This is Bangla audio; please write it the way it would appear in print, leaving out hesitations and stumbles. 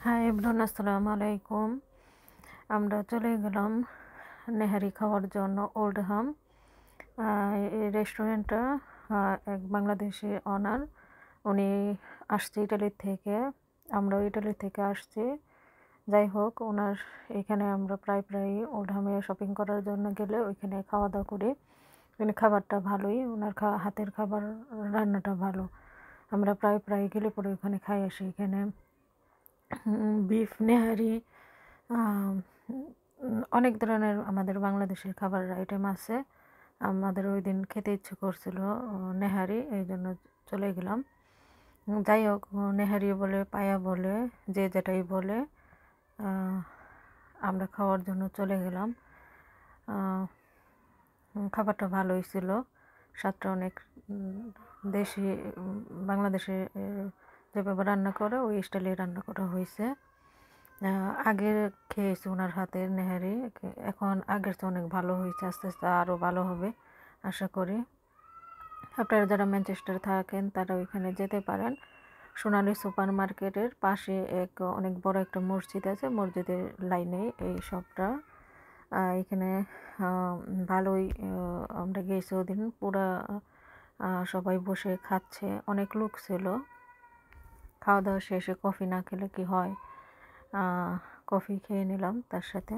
হাই এভরিওয়ান, আসসালামু আলাইকুম। আমরা চলে গেলাম নেহারি খাওয়ার জন্য ওল্ড হাম। এই রেস্টুরেন্টটা এক বাংলাদেশি অনার, উনি আসছে ইটালি থেকে। আমরাও ইটালি থেকে আসছি। যাই হোক, ওনার এখানে আমরা প্রায় ওল্ড হামে শপিং করার জন্য গেলে ওইখানে খাওয়া দাওয়া করি। এখানে খাবারটা ভালোই, ওনার হাতের খাবার রান্নাটা ভালো। আমরা প্রায় গেলে পরে ওখানে খাই আসি। এখানে বিফ নেহারি, অনেক ধরনের আমাদের বাংলাদেশের খাবার আইটেম আছে। আমাদের ওই দিন খেতে ইচ্ছে করছিল নেহারি, এই জন্য চলে গেলাম। যাই হোক, নেহারি বলে পায়া বলে যে যেটাই বলে, আমরা খাওয়ার জন্য চলে গেলাম। খাবারটা ভালোই ছিল, স্বাদটা অনেক দেশি, বাংলাদেশে যেভাবে রান্না করে ওই স্টাইলে রান্না করা হয়েছে। আগে খেয়েছি ওনার হাতের নেহারি, এখন আগের চেয়ে অনেক ভালো হয়েছে, আস্তে আস্তে আরও ভালো হবে আশা করি। আপনারা যারা ম্যানচেস্টারে থাকেন তারা ওইখানে যেতে পারেন। সোনালী সুপার মার্কেটের পাশে অনেক বড় একটা মসজিদ আছে, মসজিদের লাইনে এই শপটা। এখানে ভালোই, আমরা গেছি ওদিন, পুরা সবাই বসে খাচ্ছে, অনেক লোক ছিল। খাওয়া দাওয়া শেষে কফি না খেলে কি হয়, কফি খেয়ে নিলাম তার সাথে।